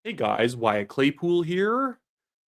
Hey guys, Wyatt Claypool here.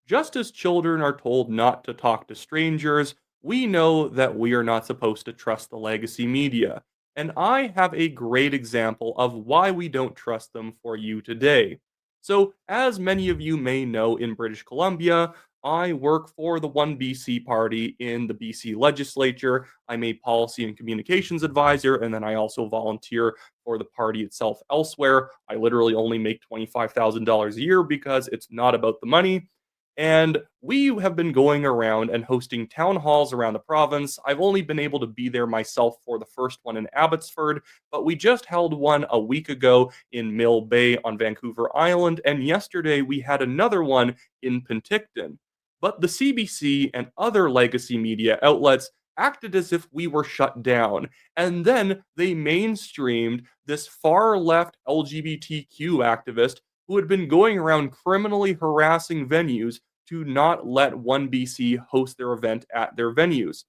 Just as children are told not to talk to strangers, we know that we are not supposed to trust the legacy media. And I have a great example of why we don't trust them for you today. So, as many of you may know in British Columbia, I work for the OneBC Party in the BC legislature. I'm a policy and communications advisor, and then I also volunteer for the party itself elsewhere. I literally only make $25,000 a year because it's not about the money. And we have been going around and hosting town halls around the province. I've only been able to be there myself for the first one in Abbotsford, but we just held one a week ago in Mill Bay on Vancouver Island, and yesterday we had another one in Penticton. But the CBC and other legacy media outlets acted as if we were shut down. And then they mainstreamed this far left LGBTQ activist who had been going around criminally harassing venues to not let OneBC host their event at their venues.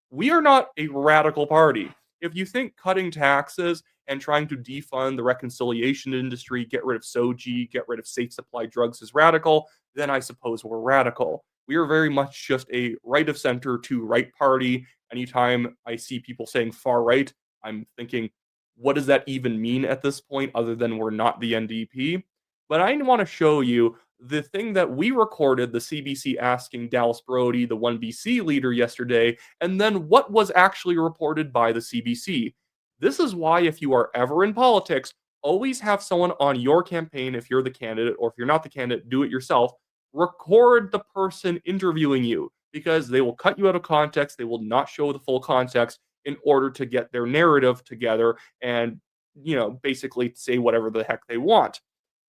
We are not a radical party. If you think cutting taxes and trying to defund the reconciliation industry, get rid of SOGI, get rid of safe supply drugs is radical, then I suppose we're radical. We are very much just a right of center to right party. Anytime I see people saying far right, I'm thinking, what does that even mean at this point, other than we're not the NDP? But I want to show you the thing that we recorded the CBC asking Dallas Brody, the 1BC leader, yesterday, and then what was actually reported by the CBC. This is why, if you are ever in politics, always have someone on your campaign, if you're the candidate, or if you're not the candidate, do it yourself. Record the person interviewing you because they will cut you out of context. They will not show the full context in order to get their narrative together and, basically say whatever the heck they want.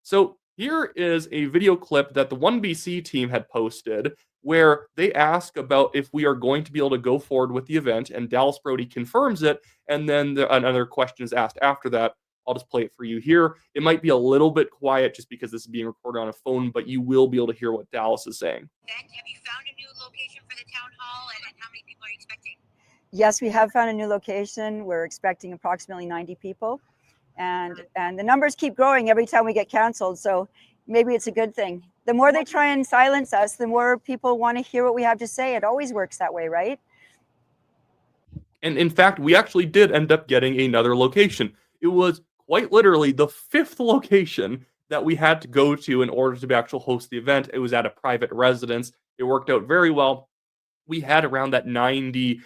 So here is a video clip that the 1BC team had posted where they ask about if we are going to be able to go forward with the event, and Dallas Brody confirms it, and then another question is asked after that. I'll just play it for you here. It might be a little bit quiet just because this is being recorded on a phone, but you will be able to hear what Dallas is saying. Have you found a new location for the town hall, and how many people are you expecting? Yes, we have found a new location. We're expecting approximately 90 people. And the numbers keep growing every time we get canceled. So maybe it's a good thing. The more they try and silence us, the more people want to hear what we have to say. It always works that way, right? And in fact, we actually did end up getting another location. It was quite literally the fifth location that we had to go to in order to actually host the event. It was at a private residence. It worked out very well. We had around that 90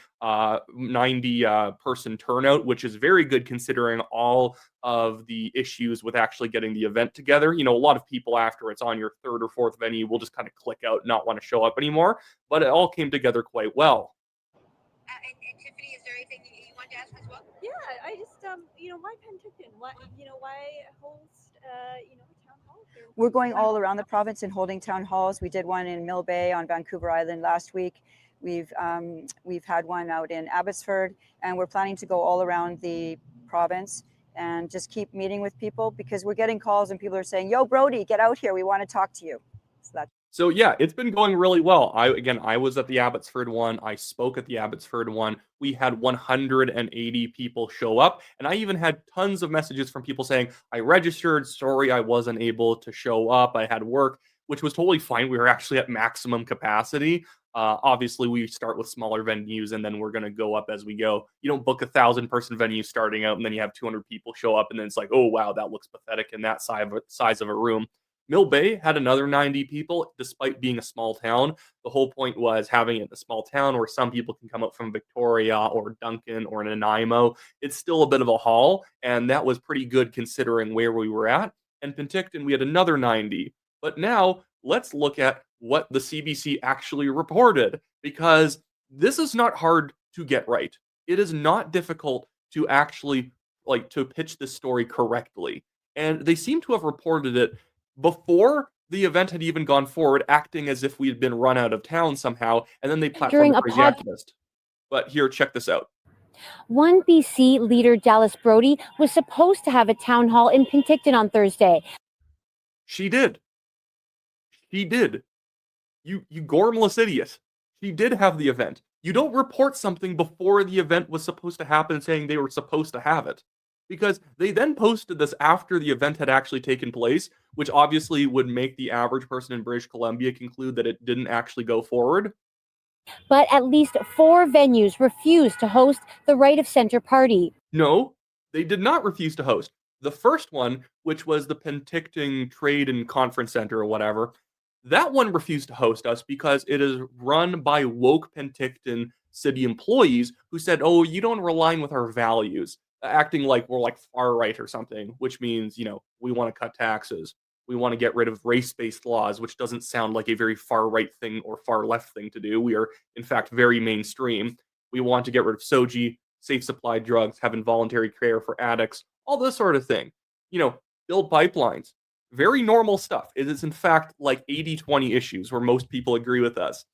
person turnout, which is very good considering all of the issues with actually getting the event together. A lot of people after it's on your third or fourth venue will just kind of click out, not want to show up anymore. But it all came together quite well. And Tiffany, is there anything you want to ask as well? Yeah, I just, why Penticton? Why host, town hall here? We're going all around the province and holding town halls. We did one in Mill Bay on Vancouver Island last week. We've had one out in Abbotsford, and we're planning to go all around the province and just keep meeting with people because we're getting calls and people are saying, "Yo, Brody, get out here. We want to talk to you." So yeah, it's been going really well. I was at the Abbotsford one. I spoke at the Abbotsford one. We had 180 people show up, and I even had tons of messages from people saying, "I registered. Sorry, I wasn't able to show up. I had work," which was totally fine. We were actually at maximum capacity. Obviously, we start with smaller venues, and then we're going to go up as we go. You don't book 1,000-person venue starting out, and then you have 200 people show up, and then it's like, oh wow, that looks pathetic in that size of a room. Mill Bay had another 90 people, despite being a small town. The whole point was having it in a small town where some people can come up from Victoria or Duncan or Nanaimo. It's still a bit of a haul, and that was pretty good considering where we were at. And Penticton, we had another 90. But now let's look at what the CBC actually reported, because this is not hard to get right. It is not difficult to actually to pitch this story correctly. And they seem to have reported it before the event had even gone forward, acting as if we had been run out of town somehow, and then they platformed a crazy activist. But here, check this out. 1BC leader Dallas Brody was supposed to have a town hall in Penticton on Thursday. She did. You gormless idiot. She did have the event. You don't report something before the event was supposed to happen saying they were supposed to have it. because they then posted this after the event had actually taken place, which obviously would make the average person in British Columbia conclude that it didn't actually go forward. But at least 4 venues refused to host the right of center party. No, they did not refuse to host. The first one, which was the Penticton Trade and Conference Center or whatever, that one refused to host us because it is run by woke Penticton city employees who said, "Oh, you don't align with our values," acting like we're like far right or something, which means, we want to cut taxes. We want to get rid of race-based laws, which doesn't sound like a very far right thing or far left thing to do. We are, in fact, very mainstream. We want to get rid of SOGI, safe supply drugs, have involuntary care for addicts, all this sort of thing. Build pipelines. Very normal stuff. It is, in fact, like 80-20 issues where most people agree with us.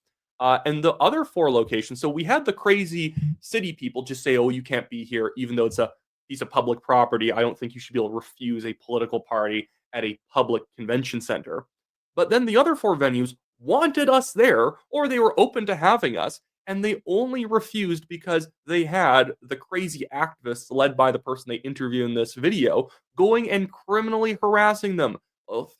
And the other 4 locations, so we had the crazy city people just say, "Oh, you can't be here, even though it's a piece of public property. I don't think you should be able to refuse a political party at a public convention center." But then the other 4 venues wanted us there, or they were open to having us, and they only refused because they had the crazy activists led by the person they interview in this video going and criminally harassing them,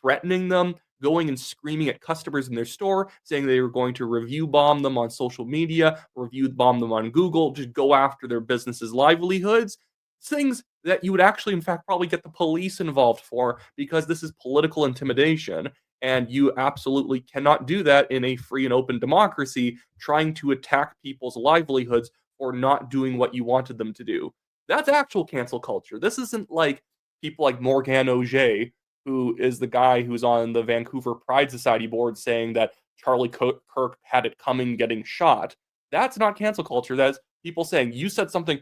threatening them, going and screaming at customers in their store, saying they were going to review bomb them on social media, review bomb them on Google, just go after their businesses' livelihoods. Things that you would actually, in fact, probably get the police involved for because this is political intimidation. And you absolutely cannot do that in a free and open democracy, trying to attack people's livelihoods for not doing what you wanted them to do. That's actual cancel culture. This isn't like people like Morgan Auger, who is the guy who's on the Vancouver Pride Society board saying that Charlie Kirk had it coming getting shot. That's not cancel culture. That's people saying you said something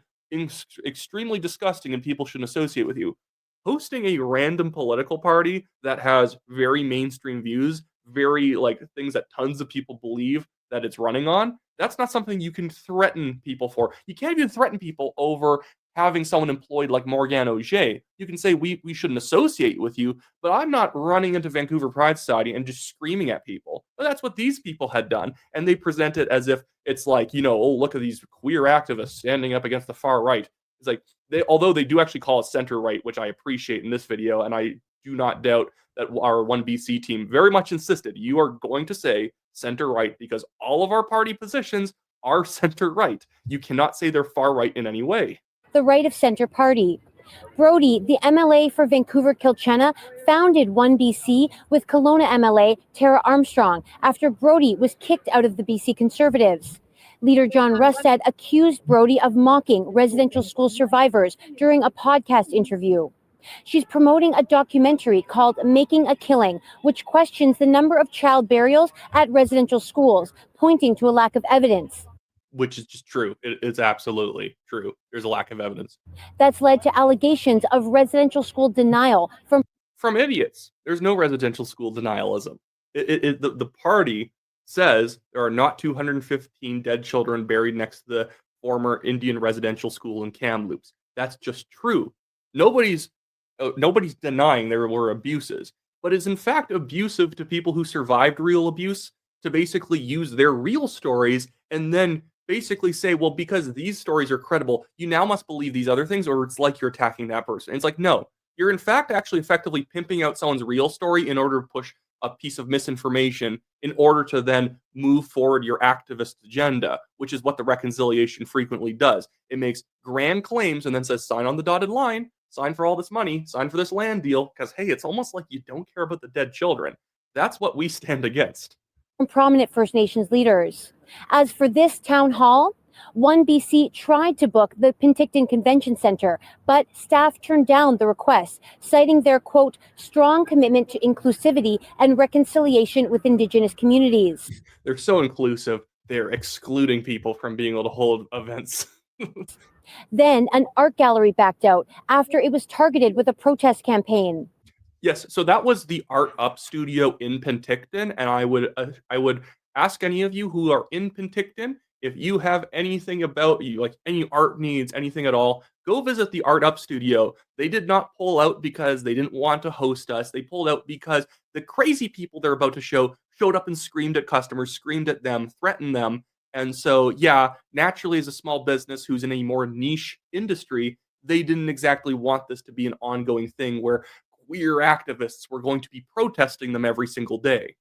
extremely disgusting and people shouldn't associate with you. Hosting a random political party that has very mainstream views, very like things that tons of people believe that it's running on, that's not something you can threaten people for. You can't even threaten people over having someone employed like Morgan Auger. You can say we shouldn't associate with you, but I'm not running into Vancouver Pride Society and just screaming at people. But that's what these people had done, and they present it as if it's like, oh, look at these queer activists standing up against the far right. It's like, although they do actually call it center right, which I appreciate in this video, and I do not doubt that our OneBC team very much insisted you are going to say center right because all of our party positions are center right. You cannot say they're far right in any way. The right of center party. Brody, the MLA for Vancouver Kilchenna, founded OneBC with Kelowna MLA Tara Armstrong after Brody was kicked out of the BC Conservatives. Leader John Rustad accused Brody of mocking residential school survivors during a podcast interview. She's promoting a documentary called Making a Killing, which questions the number of child burials at residential schools, pointing to a lack of evidence. Which is just true. It's absolutely true. There's a lack of evidence. That's led to allegations of residential school denial from idiots. There's no residential school denialism. The party says there are not 215 dead children buried next to the former Indian residential school in Kamloops. That's just true. Nobody's denying there were abuses, but it's in fact abusive to people who survived real abuse to basically use their real stories and then basically say, well, because these stories are credible, you now must believe these other things, or it's like you're attacking that person. And it's like, no, you're in fact actually effectively pimping out someone's real story in order to push a piece of misinformation in order to then move forward your activist agenda, which is what the reconciliation frequently does. It makes grand claims and then says, sign on the dotted line, sign for all this money, sign for this land deal, because, hey, it's almost like you don't care about the dead children. That's what we stand against. From prominent First Nations leaders. As for this town hall, OneBC tried to book the Penticton Convention Center, but staff turned down the request, citing their, quote, strong commitment to inclusivity and reconciliation with Indigenous communities. They're so inclusive, they're excluding people from being able to hold events. Then an art gallery backed out after it was targeted with a protest campaign. Yes, so that was the Art Up studio in Penticton, and I would ask any of you who are in Penticton, if you have anything about you, like any art needs, anything at all, go visit the Art Up studio. They did not pull out because they didn't want to host us. They pulled out because the crazy people they're about to show showed up and screamed at customers, screamed at them, threatened them. And so, yeah, naturally, as a small business who's in a more niche industry, they didn't exactly want this to be an ongoing thing where queer activists were going to be protesting them every single day.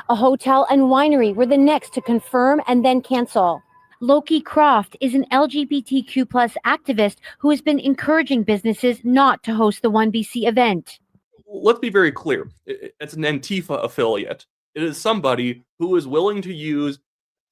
A hotel and winery were the next to confirm and then cancel. Loki Croft is an LGBTQ plus activist who has been encouraging businesses not to host the OneBC event. Let's be very clear. It's an Antifa affiliate. It is somebody who is willing to use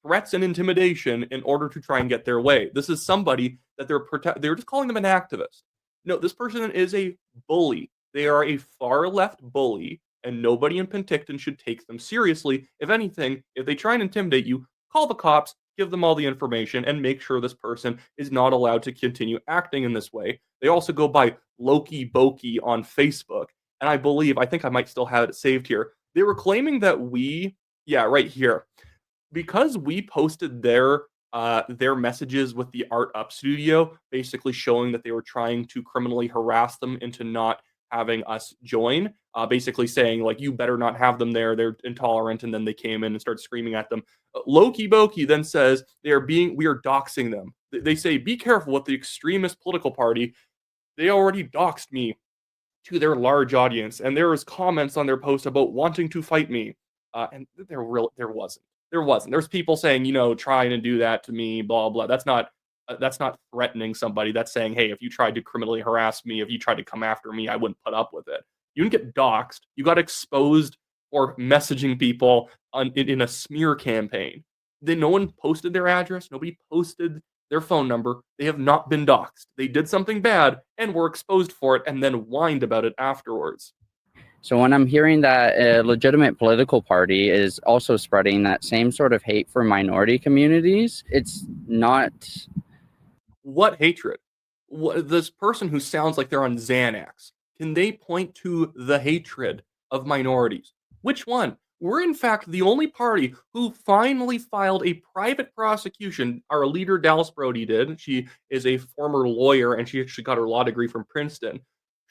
threats and intimidation in order to try and get their way. This is somebody that they're just calling them an activist. No, this person is a bully. They are a far left bully, and nobody in Penticton should take them seriously. If anything, if they try and intimidate you, call the cops, give them all the information, and make sure this person is not allowed to continue acting in this way. They also go by Loki Boki on Facebook, and I think I might still have it saved here. They were claiming that right here, because we posted their messages with the Art Up studio, basically showing that they were trying to criminally harass them into not having us join, basically saying, like, you better not have them there, they're intolerant, and then they came in and started screaming at them. Loki Boki then says we are doxing them. They say, be careful with the extremist political party. They already doxed me to their large audience, and there was comments on their post about wanting to fight me, and there wasn't. There's people saying, trying to do that to me, blah blah. That's not threatening somebody. That's saying, hey, if you tried to criminally harass me, if you tried to come after me, I wouldn't put up with it. You didn't get doxxed. You got exposed for messaging people in a smear campaign. Then no one posted their address. Nobody posted their phone number. They have not been doxxed. They did something bad and were exposed for it and then whined about it afterwards. So when I'm hearing that a legitimate political party is also spreading that same sort of hate for minority communities, it's not... What hatred? This person who sounds like they're on Xanax, can they point to the hatred of minorities? Which one? We're in fact the only party who finally filed a private prosecution. Our leader, Dallas Brody, did. She is a former lawyer, and she actually got her law degree from Princeton.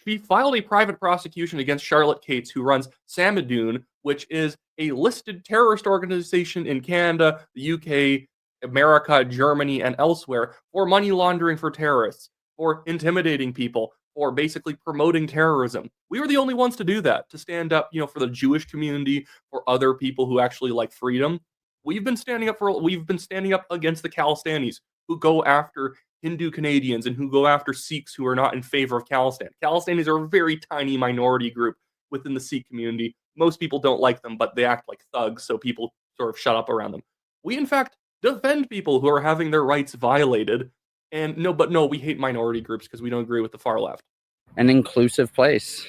She filed a private prosecution against Charlotte Cates, who runs Samadoun, which is a listed terrorist organization in Canada, the UK, America, Germany, and elsewhere, for money laundering for terrorists, for intimidating people, for basically promoting terrorism. We were the only ones to do that, to stand up, for the Jewish community, for other people who actually like freedom. We've been standing up against the Khalistanis, who go after Hindu Canadians and who go after Sikhs who are not in favor of Khalistan. Khalistanis are a very tiny minority group within the Sikh community. Most people don't like them, but they act like thugs, so people sort of shut up around them. We, in fact, defend people who are having their rights violated. And no, we hate minority groups because we don't agree with the far left. An inclusive place.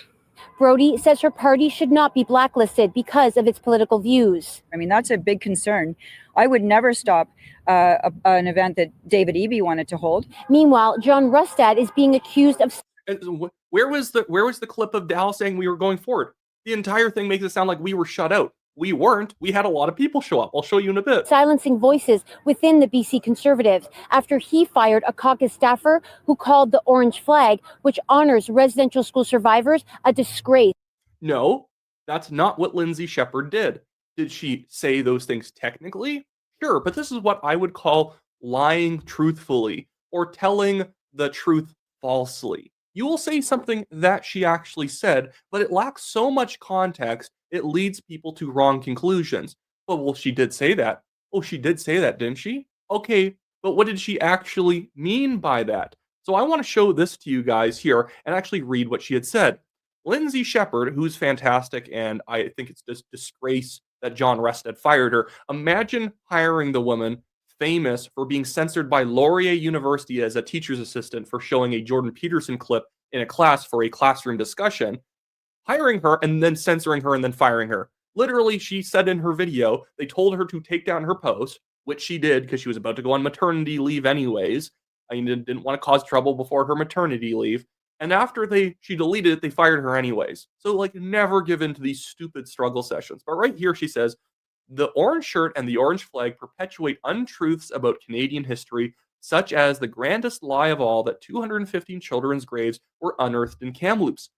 Brody says her party should not be blacklisted because of its political views. I mean, that's a big concern. I would never stop an event that David Eby wanted to hold. Meanwhile, John Rustad is being accused of... And where was the clip of Dallas saying we were going forward? The entire thing makes it sound like we were shut out. We weren't. We had a lot of people show up. I'll show you in a bit. Silencing voices within the BC Conservatives after he fired a caucus staffer who called the orange flag, which honors residential school survivors, a disgrace. No, that's not what Lindsay Shepherd did. Did she say those things technically? Sure, but this is what I would call lying truthfully or telling the truth falsely. You will say something that she actually said, but it lacks so much context, it leads people to wrong conclusions. Well, she did say that. Oh, she did say that, didn't she? Okay, but what did she actually mean by that? So I want to show this to you guys here and actually read what she had said. Lindsay Shepherd, who's fantastic, and I think it's just disgrace that John Rustad fired her. Imagine hiring the woman famous for being censored by Laurier University as a teacher's assistant for showing a Jordan Peterson clip in a class for a classroom discussion, hiring her and then censoring her and then firing her. Literally, she said in her video, they told her to take down her post, which she did because she was about to go on maternity leave anyways. I mean, didn't want to cause trouble before her maternity leave. And after she deleted it, they fired her anyways. So, never give in to these stupid struggle sessions. But right here, she says, the orange shirt and the orange flag perpetuate untruths about Canadian history, such as the grandest lie of all that 215 children's graves were unearthed in Kamloops.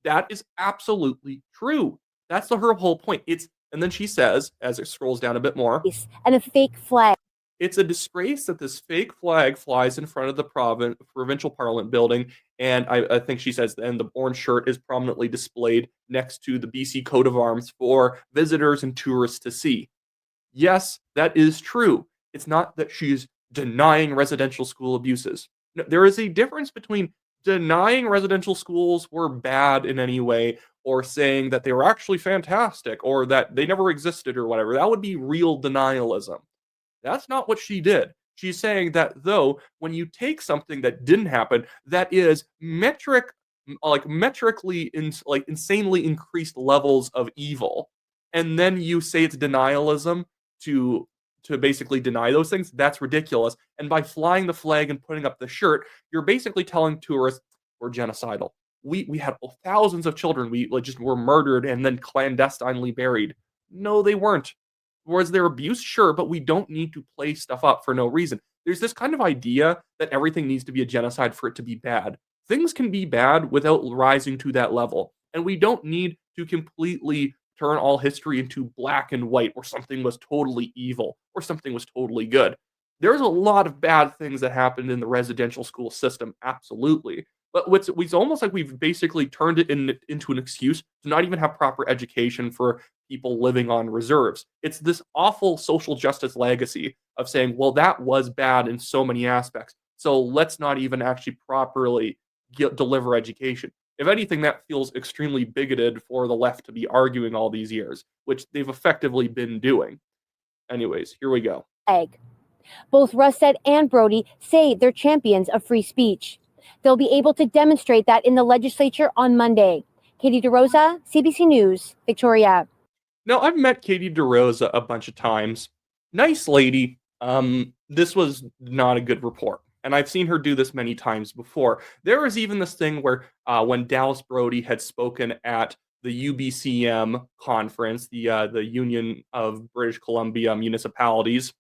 That is absolutely true. That's her whole point. And then she says, as it scrolls down a bit more, and a fake flag. It's a disgrace that this fake flag flies in front of the provincial parliament building, and I think she says, and the orange shirt is prominently displayed next to the BC coat of arms for visitors and tourists to see. Yes, that is true. It's not that she's denying residential school abuses. No, there is a difference between denying residential schools were bad in any way or saying that they were actually fantastic or that they never existed or whatever. That would be real denialism. That's not what she did. She's saying that though, when you take something that didn't happen, that is metrically insanely increased levels of evil, and then you say it's denialism to basically deny those things, that's ridiculous. And by flying the flag and putting up the shirt, you're basically telling tourists we're genocidal. We had thousands of children we just were murdered and then clandestinely buried. No, they weren't. Was there abuse? Sure, but we don't need to play stuff up for no reason. There's this kind of idea that everything needs to be a genocide for it to be bad. Things can be bad without rising to that level. And we don't need to completely turn all history into black and white, or something was totally evil, or something was totally good. There's a lot of bad things that happened in the residential school system, absolutely. But it's almost like we've basically turned it into an excuse to not even have proper education for people living on reserves. It's this awful social justice legacy of saying, well, that was bad in so many aspects, so let's not even actually properly deliver education. If anything, that feels extremely bigoted for the left to be arguing all these years, which they've effectively been doing. Anyways, here we go. Both Russet and Brody say they're champions of free speech. They'll be able to demonstrate that in the legislature on Monday. Katie DeRosa, CBC News, Victoria. Now, I've met Katie DeRosa a bunch of times. Nice lady. This was not a good report. And I've seen her do this many times before. There was even this thing where when Dallas Brody had spoken at the UBCM conference, the Union of British Columbia Municipalities,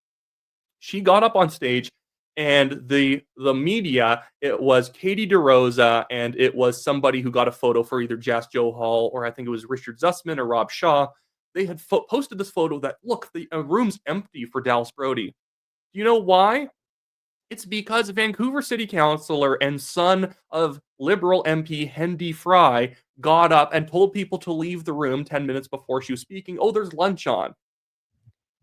she got up on stage, and the media, it was Katie DeRosa, and it was somebody who got a photo for either Jas Johal or I think it was Richard Zussman or Rob Shaw. They had posted this photo that, look, the room's empty for Dallas Brody. Do you know why? It's because Vancouver City Councillor and son of Liberal MP Hendy Fry got up and told people to leave the room 10 minutes before she was speaking. Oh, there's lunch on.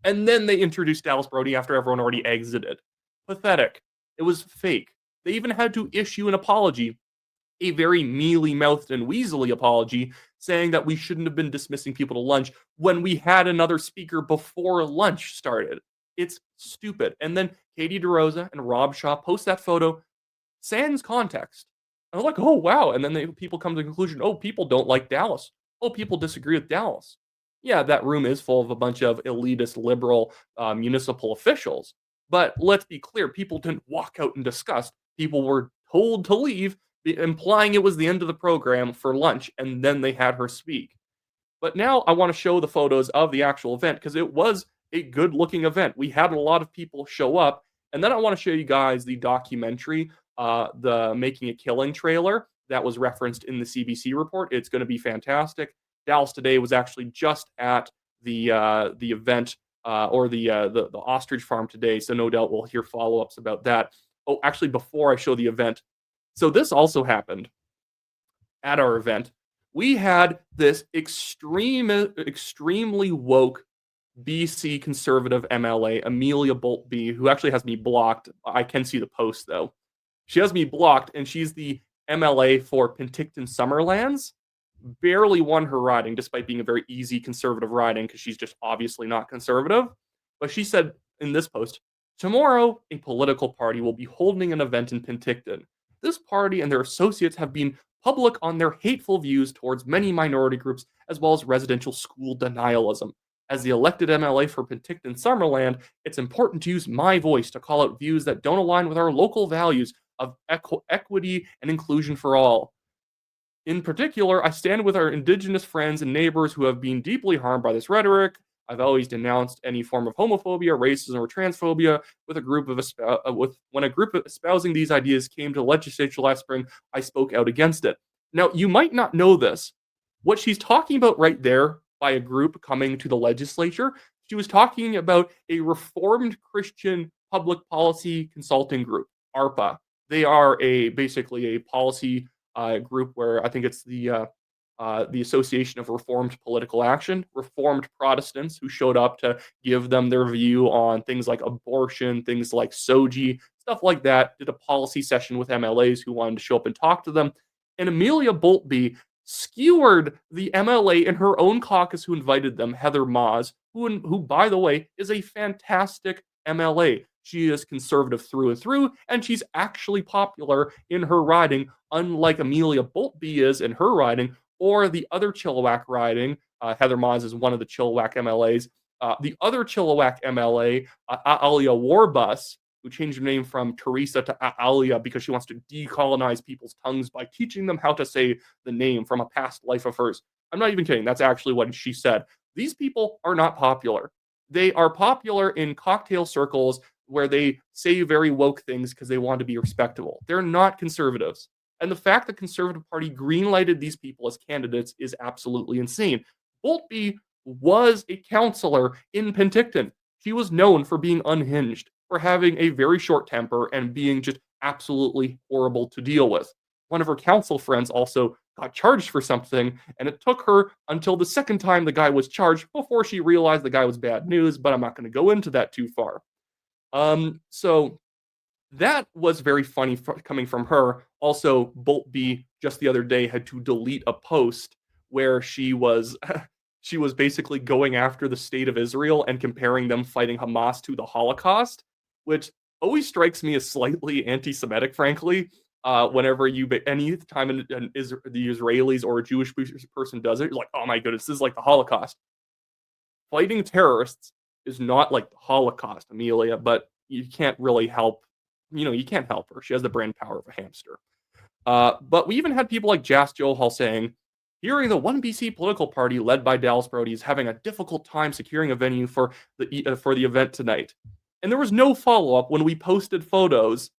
And then they introduced Dallas Brody after everyone already exited. Pathetic. It was fake. They even had to issue an apology, a very mealy-mouthed and weaselly apology, saying that we shouldn't have been dismissing people to lunch when we had another speaker before lunch started. It's stupid. And then Katie DeRosa and Rob Shaw post that photo, sans context. And they're like, oh, wow. And then people come to the conclusion, oh, people don't like Dallas. Oh, people disagree with Dallas. Yeah, that room is full of a bunch of elitist liberal municipal officials. But let's be clear, people didn't walk out in disgust. People were told to leave, implying it was the end of the program for lunch, and then they had her speak. But now I want to show the photos of the actual event, because it was a good-looking event. We had a lot of people show up, and then I want to show you guys the documentary, the Making a Killing trailer that was referenced in the CBC report. It's going to be fantastic. Dallas Today was actually just at the event or the ostrich farm today, so no doubt we'll hear follow-ups about that. Oh, actually, before I show the event, so this also happened at our event. We had this extremely woke BC Conservative MLA, Amelia Boltby, who actually has me blocked. I can see the post, though. She has me blocked, and she's the MLA for Penticton Summerlands. Barely won her riding, despite being a very easy Conservative riding, because she's just obviously not Conservative. But she said in this post, tomorrow, a political party will be holding an event in Penticton. This party and their associates have been public on their hateful views towards many minority groups, as well as residential school denialism. As the elected MLA for Penticton Summerland, it's important to use my voice to call out views that don't align with our local values of equity and inclusion for all. In particular, I stand with our Indigenous friends and neighbors who have been deeply harmed by this rhetoric. I've always denounced any form of homophobia, racism, or transphobia. When a group espousing these ideas came to the legislature last spring, I spoke out against it. Now, you might not know this. What she's talking about right there, by a group coming to the legislature, she was talking about a Reformed Christian Public Policy Consulting Group, ARPA. They are basically a policy group where I think it's the Association of Reformed Political Action, Reformed Protestants who showed up to give them their view on things like abortion, things like SOGI, stuff like that, did a policy session with MLAs who wanted to show up and talk to them. And Amelia Boltby skewered the MLA in her own caucus who invited them, Heather Maas, who, by the way, is a fantastic MLA. She is conservative through and through, and she's actually popular in her riding, unlike Amelia Boltby is in her riding, or the other Chilliwack riding. Heather Maas is one of the Chilliwack MLAs. The other Chilliwack MLA, Alia Warbus, who changed her name from Teresa to Alia because she wants to decolonize people's tongues by teaching them how to say the name from a past life of hers. I'm not even kidding. That's actually what she said. These people are not popular. They are popular in cocktail circles where they say very woke things because they want to be respectable. They're not conservatives. And the fact the Conservative Party greenlighted these people as candidates is absolutely insane. Boltby was a counselor in Penticton. She was known for being unhinged, for having a very short temper and being just absolutely horrible to deal with. One of her council friends also got charged for something, and it took her until the second time the guy was charged before she realized the guy was bad news, but I'm not going to go into that too far. So that was very funny coming from her. Also, Boltby just the other day had to delete a post where she was she was basically going after the state of Israel and comparing them fighting Hamas to the Holocaust, which always strikes me as slightly anti-Semitic, frankly. Whenever any time the Israelis or a Jewish person does it, you're like, oh my goodness, this is like the Holocaust. Fighting terrorists is not like the Holocaust, Amelia, but you can't really help. You can't help her. She has the brain power of a hamster. But we even had people like Jas Johal saying, hearing the OneBC political party led by Dallas Brody is having a difficult time securing a venue for the event tonight. And there was no follow-up when we posted photos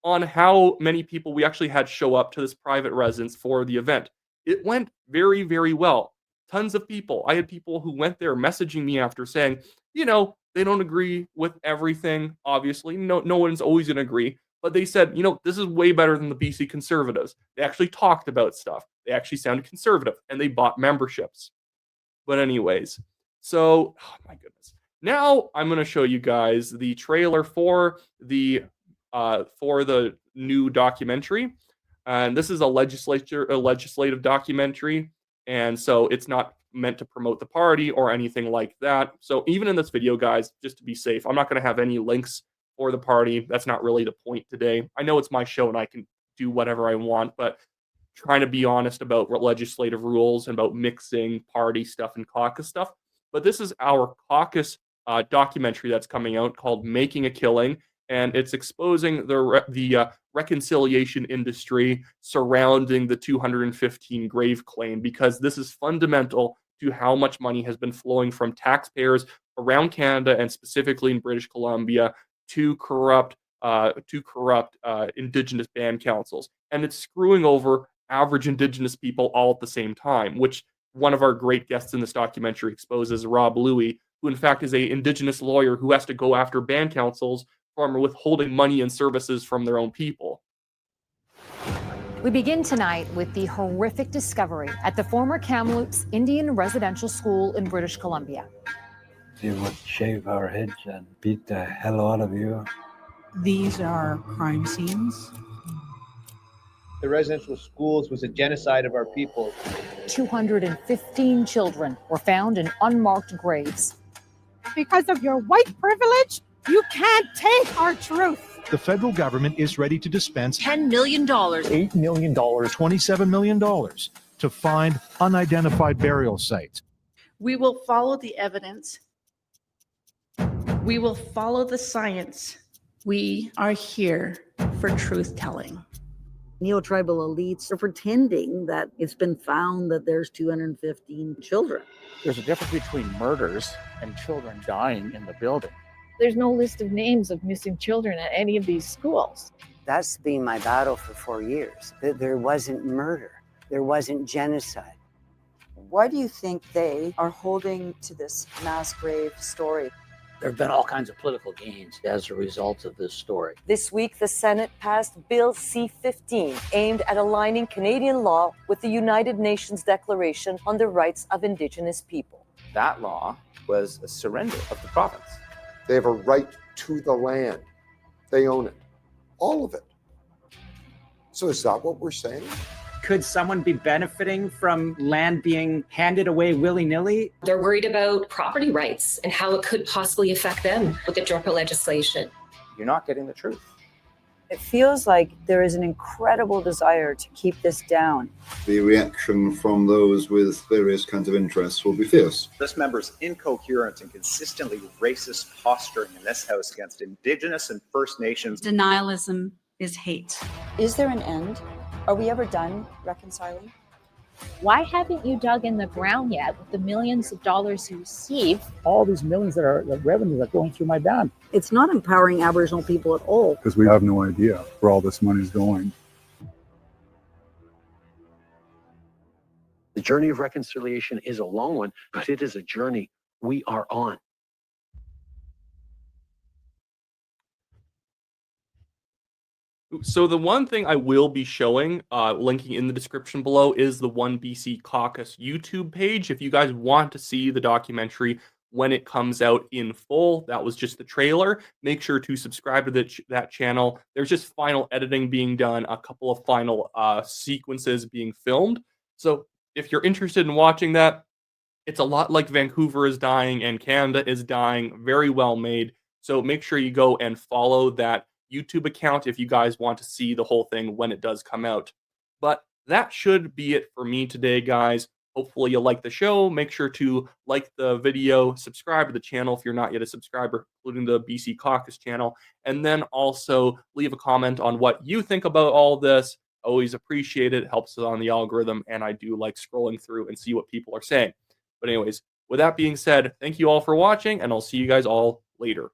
on how many people we actually had show up to this private residence for the event. It went very, very well. Tons of people. I had people who went there messaging me after saying, they don't agree with everything, obviously. No one's always going to agree. But they said, this is way better than the BC Conservatives. They actually talked about stuff. They actually sounded conservative, and they bought memberships. But anyways, so, oh my goodness. Now I'm going to show you guys the trailer for the new documentary. And this is a legislative documentary. And so it's not meant to promote the party or anything like that. So even in this video, guys, just to be safe, I'm not going to have any links for the party. That's not really the point today. I know it's my show and I can do whatever I want, but trying to be honest about legislative rules and about mixing party stuff and caucus stuff. But this is our caucus documentary that's coming out called Making a Killing, and it's exposing the reconciliation industry surrounding the 215 grave claim, because this is fundamental to how much money has been flowing from taxpayers around Canada and specifically in British Columbia to corrupt Indigenous band councils. And it's screwing over average Indigenous people all at the same time, which one of our great guests in this documentary exposes, Rob Louie, who in fact is a Indigenous lawyer who has to go after band councils from withholding money and services from their own people. We begin tonight with the horrific discovery at the former Kamloops Indian Residential School in British Columbia. They would shave our heads and beat the hell out of you. These are crime scenes. The residential schools was a genocide of our people. 215 children were found in unmarked graves. Because of your white privilege, you can't take our truth. The federal government is ready to dispense $10 million. $8 million, $27 million to find unidentified burial sites. We will follow the evidence. We will follow the science. We are here for truth telling. Neo-tribal elites are pretending that it's been found that there's 215 children. There's a difference between murders and children dying in the building. There's no list of names of missing children at any of these schools. That's been my battle for 4 years. There wasn't murder. There wasn't genocide. Why do you think they are holding to this mass grave story? There have been all kinds of political gains as a result of this story. This week, the Senate passed Bill C-15, aimed at aligning Canadian law with the United Nations Declaration on the Rights of Indigenous People. That law was a surrender of the province. They have a right to the land. They own it. All of it. So is that what we're saying? Could someone be benefiting from land being handed away willy-nilly? They're worried about property rights and how it could possibly affect them with the DRPA legislation. You're not getting the truth. It feels like there is an incredible desire to keep this down. The reaction from those with various kinds of interests will be fierce. This member's incoherent and consistently racist posturing in this House against Indigenous and First Nations. Denialism is hate. Is there an end? Are we ever done reconciling? Why haven't you dug in the ground yet with the millions of dollars you receive? All these millions that are the revenue that are going through my dam. It's not empowering Aboriginal people at all. Because we have no idea where all this money is going. The journey of reconciliation is a long one, but it is a journey we are on. So the one thing I will be showing, linking in the description below, is the OneBC Caucus YouTube page. If you guys want to see the documentary when it comes out in full, that was just the trailer. Make sure to subscribe to that channel. There's just final editing being done, a couple of final sequences being filmed. So if you're interested in watching that, it's a lot like Vancouver is dying and Canada is dying. Very well made. So make sure you go and follow that YouTube account if you guys want to see the whole thing when it does come out. But that should be it for me today, guys. Hopefully you like the show. Make sure to like the video, subscribe to the channel if you're not yet a subscriber, including the BC Caucus channel, and then also leave a comment on what you think about all this. Always appreciate it. Helps us on the algorithm, and I do like scrolling through and see what people are saying. But anyways, with that being said, thank you all for watching, and I'll see you guys all later.